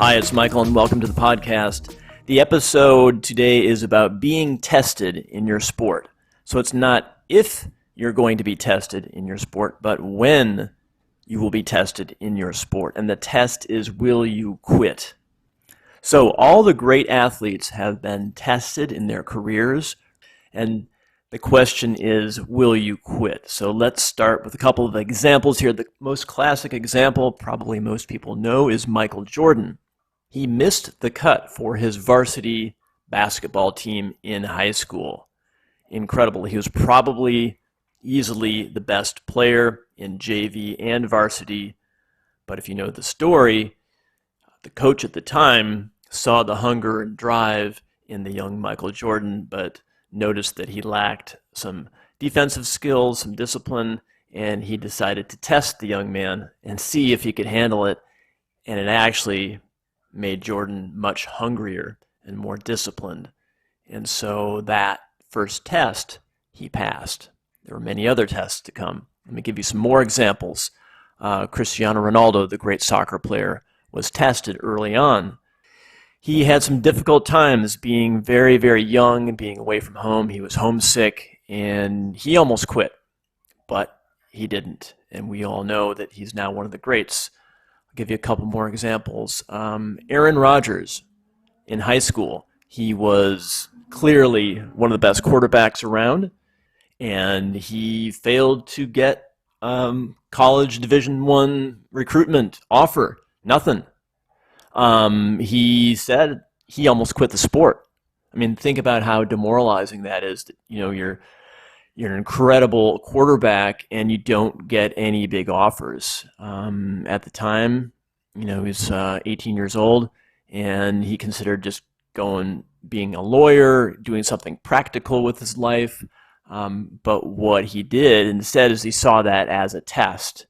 Hi, it's Michael, and welcome to the podcast. The episode today is about being tested in your sport. So it's not if you're going to be tested in your sport, but when you will be tested in your sport. And the test is, will you quit? So all the great athletes have been tested in their careers, and the question is, will you quit? So let's start with a couple of examples here. The most classic example, probably most people know, is Michael Jordan. He missed the cut for his varsity basketball team in high school. Incredible. He was probably easily the best player in JV and varsity. But if you know the story, the coach at the time saw the hunger and drive in the young Michael Jordan, but noticed that he lacked some defensive skills, some discipline, and he decided to test the young man and see if he could handle it. And it actually made Jordan much hungrier and more disciplined. And so that first test, he passed. There were many other tests to come. Let me give you some more examples. Cristiano Ronaldo, the great soccer player, was tested early on. He had some difficult times being very, very young and being away from home. He was homesick, and he almost quit, but he didn't. And we all know that he's now one of the greats. I'll give you a couple more examples. Aaron Rodgers, in high school, he was clearly one of the best quarterbacks around, and he failed to get college Division I recruitment offer. Nothing. He said he almost quit the sport. I mean, think about how demoralizing that is. That, you're an incredible quarterback and you don't get any big offers. At the time, he was 18 years old, and he considered just being a lawyer, doing something practical with his life. But what he did instead is he saw that as a test.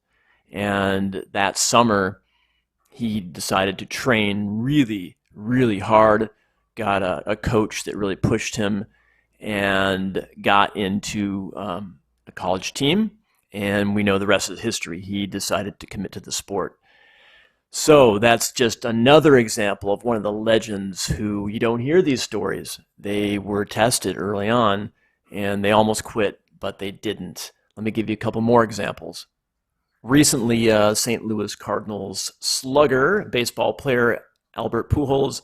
And that summer, he decided to train really, really hard, got a coach that really pushed him, and got into a college team. And we know the rest of the history. He decided to commit to the sport. So that's just another example of one of the legends who you don't hear these stories. They were tested early on, and they almost quit, but they didn't. Let me give you a couple more examples. Recently, St. Louis Cardinals slugger, baseball player Albert Pujols,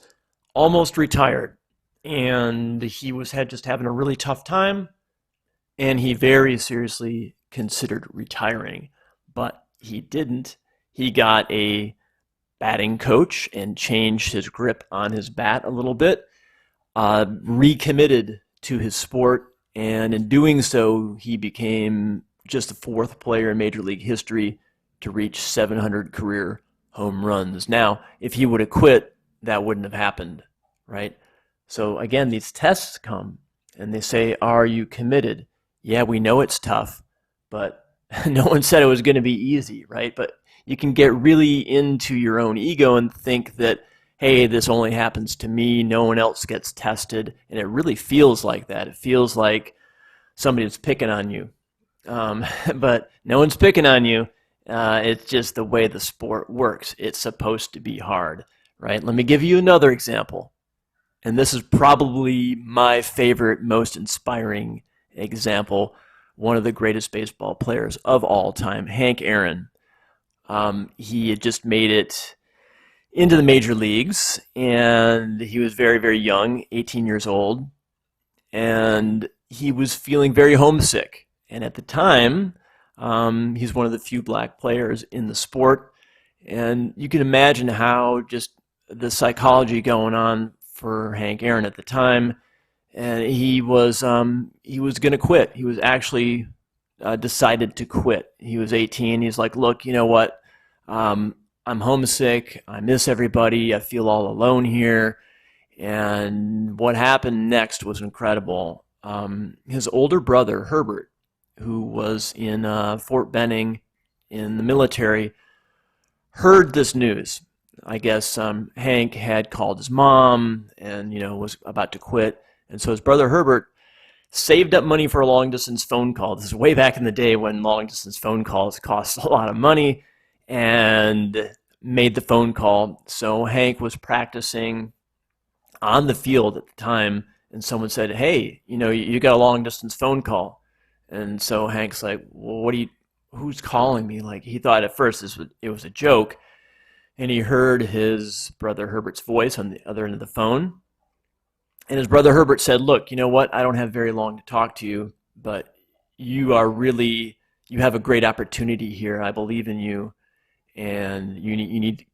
almost retired. And he was just having a really tough time, and he very seriously considered retiring. But he didn't. He got a batting coach and changed his grip on his bat a little bit, recommitted to his sport, and in doing so, he became just the fourth player in Major League history to reach 700 career home runs. Now, if he would have quit, that wouldn't have happened, right? So again, these tests come, and they say, are you committed? Yeah, we know it's tough, but no one said it was going to be easy, right? But you can get really into your own ego and think that, hey, this only happens to me, no one else gets tested, and it really feels like that. It feels like somebody's picking on you. But no one's picking on you. It's just the way the sport works. It's supposed to be hard, right? Let me give you another example. And this is probably my favorite, most inspiring example. One of the greatest baseball players of all time, Hank Aaron. He had just made it into the major leagues, and he was very, very young, 18 years old, and he was feeling very homesick. And at the time, he's one of the few black players in the sport. And you can imagine how just the psychology going on for Hank Aaron at the time. And he was going to quit. He was actually decided to quit. He was 18. He's like, look, you know what? I'm homesick. I miss everybody. I feel all alone here. And what happened next was incredible. His older brother, Herbert, who was in Fort Benning in the military, heard this news. I guess Hank had called his mom and, was about to quit. And so his brother Herbert saved up money for a long-distance phone call. This is way back in the day when long-distance phone calls cost a lot of money. And made the phone call. So Hank was practicing on the field at the time, and someone said, "Hey, you got a long distance phone call." And so Hank's like, "Well, who's calling me?" Like, he thought at first it was a joke, and he heard his brother Herbert's voice on the other end of the phone. And his brother Herbert said, "Look, you know what? I don't have very long to talk to you, but you have a great opportunity here. I believe in you, and you need to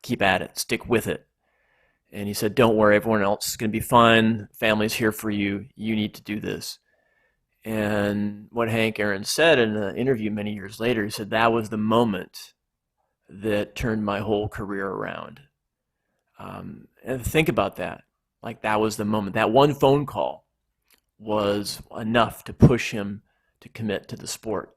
keep at it, stick with it." And he said, "Don't worry, everyone else is going to be fine. Family's here for you. You need to do this." And what Hank Aaron said in an interview many years later, he said, "That was the moment that turned my whole career around." And think about that. Like, that was the moment. That one phone call was enough to push him to commit to the sport.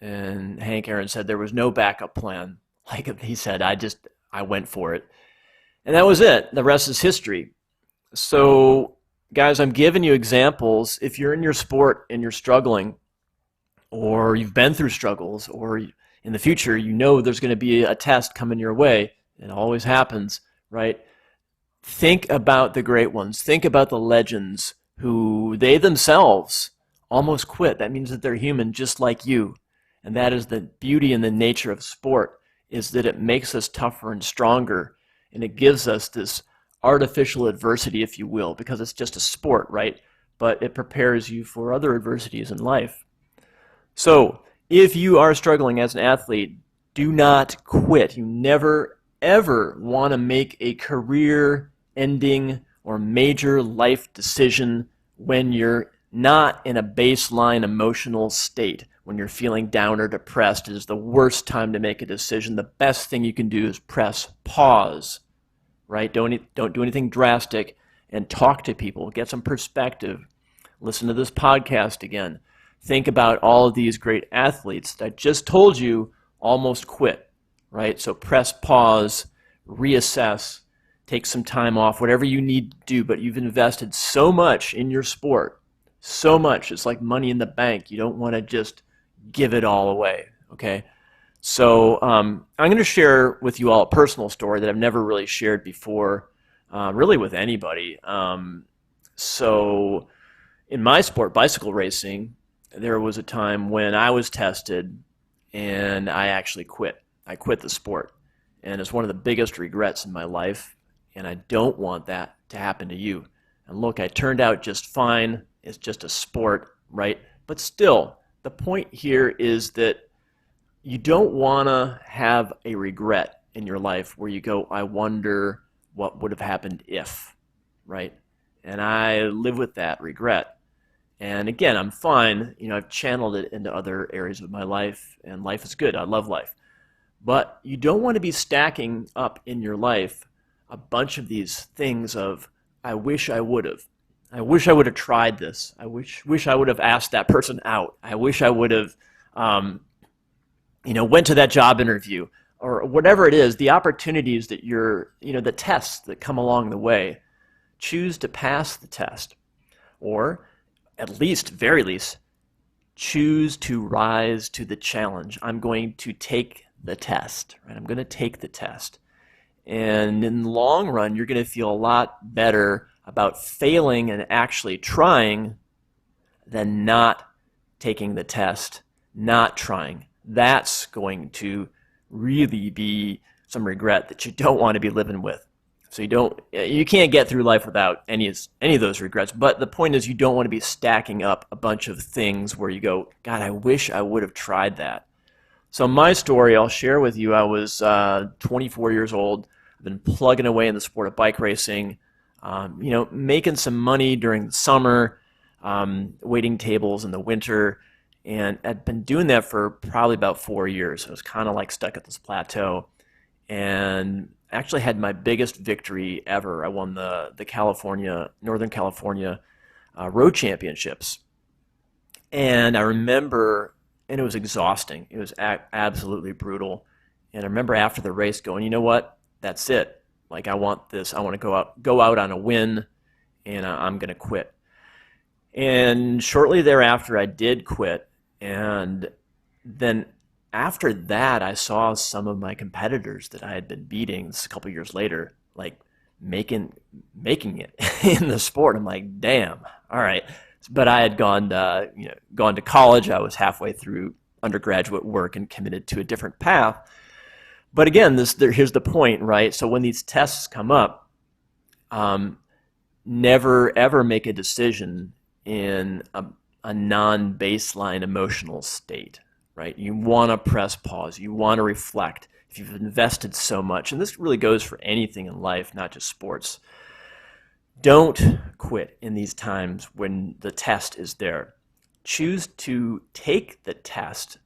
And Hank Aaron said there was no backup plan. Like he said, I went for it. And that was it. The rest is history. So, guys, I'm giving you examples. If you're in your sport and you're struggling, or you've been through struggles, or in the future, there's going to be a test coming your way. It always happens, right? Think about the great ones. Think about the legends who they themselves almost quit. That means that they're human just like you. And that is the beauty and the nature of sport, is that it makes us tougher and stronger. And it gives us this artificial adversity, if you will, because it's just a sport, right? But it prepares you for other adversities in life. So if you are struggling as an athlete, do not quit. You never, ever want to make a career-ending or major life decision when you're not in a baseline emotional state. When you're feeling down or depressed, it is the worst time to make a decision. The best thing you can do is press pause, right? Don't do anything drastic, and talk to people. Get some perspective. Listen to this podcast again. Think about all of these great athletes that I just told you almost quit, right? So press pause, reassess, take some time off, whatever you need to do, but you've invested so much in your sport, so much. It's like money in the bank. You don't want to just give it all away, okay? So I'm going to share with you all a personal story that I've never really shared before, really with anybody. So in my sport, bicycle racing, there was a time when I was tested and I actually quit. I quit the sport. And it's one of the biggest regrets in my life, and I don't want that to happen to you. And look, I turned out just fine. It's just a sport, right? But still, the point here is that you don't want to have a regret in your life where you go, "I wonder what would have happened if," right? And I live with that regret. And again, I'm fine. I've channeled it into other areas of my life, and life is good. I love life. But you don't want to be stacking up in your life a bunch of these things of, "I wish I would have. I wish I would have tried this. I wish I would have asked that person out. I wish I would have, went to that job interview," or whatever it is, the opportunities that the tests that come along the way. Choose to pass the test, or at least, very least, choose to rise to the challenge. I'm going to take the test, right? I'm going to take the test. And in the long run, you're going to feel a lot better about failing and actually trying than not taking the test, not trying. That's going to really be some regret that you don't want to be living with. So you can't get through life without any of those regrets. But the point is, you don't want to be stacking up a bunch of things where you go, "God, I wish I would have tried that." So my story I'll share with you. I was 24 years old. I've been plugging away in the sport of bike racing, making some money during the summer, waiting tables in the winter, and I'd been doing that for probably about 4 years. I was kind of like stuck at this plateau, and actually had my biggest victory ever. I won the Northern California road championships, and I remember, and it was exhausting. It was absolutely brutal. And I remember after the race going, "You know what? That's it. Like, I want this. I want to go out on a win, and I'm going to quit." And shortly thereafter, I did quit. And then after that, I saw some of my competitors that I had been beating this a couple years later, like making it in the sport. I'm like, damn, all right. But I had gone to college. I was halfway through undergraduate work and committed to a different path. But again, here's the point, right? So when these tests come up, never ever make a decision in a non-baseline emotional state, right? You want to press pause. You want to reflect. If you've invested so much, and this really goes for anything in life, not just sports, don't quit in these times when the test is there. Choose to take the test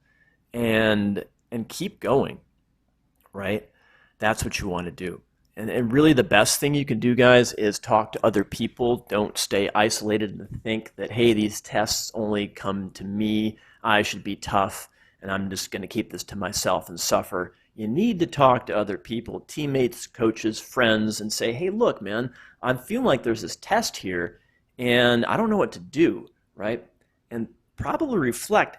and keep going, right? That's what you want to do. And really the best thing you can do, guys, is talk to other people. Don't stay isolated and think that, hey, these tests only come to me. I should be tough, and I'm just going to keep this to myself and suffer. You need to talk to other people, teammates, coaches, friends, and say, hey, look, man, I'm feeling like there's this test here, and I don't know what to do, right? And probably reflect.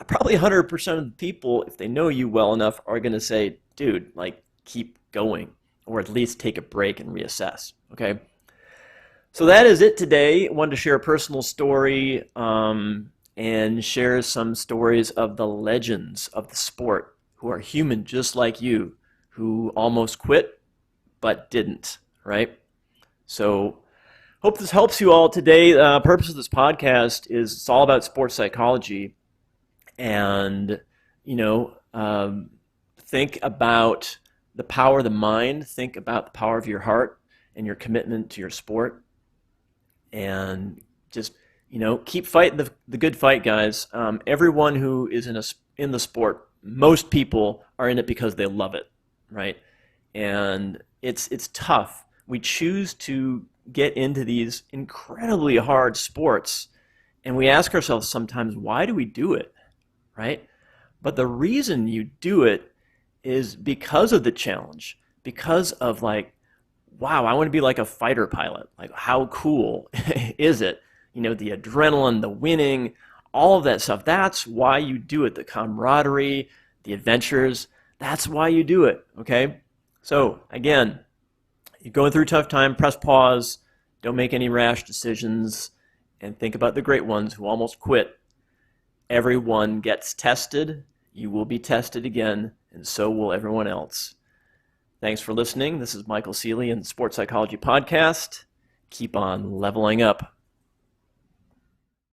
Probably 100% of the people, if they know you well enough, are going to say, dude, like, keep going, or at least take a break and reassess, okay? So that is it today. I wanted to share a personal story and share some stories of the legends of the sport who are human just like you, who almost quit but didn't, right? So hope this helps you all today. The purpose of this podcast is it's all about sports psychology. And, think about the power of the mind, think about the power of your heart and your commitment to your sport. And just, keep fighting the good fight, guys. Everyone who is in the sport, most people are in it because they love it, right? And it's tough. We choose to get into these incredibly hard sports, and we ask ourselves sometimes, why do we do it, right? But the reason you do it is because of the challenge, because of like, wow, I want to be like a fighter pilot. Like, how cool is it? The adrenaline, the winning, all of that stuff. That's why you do it. The camaraderie, the adventures, that's why you do it, okay? So again, you're going through a tough time, press pause, don't make any rash decisions, and think about the great ones who almost quit. Everyone gets tested. You will be tested again, and so will everyone else. Thanks for listening. This is Michael Ceely in the Sports Psychology Podcast. Keep on leveling up.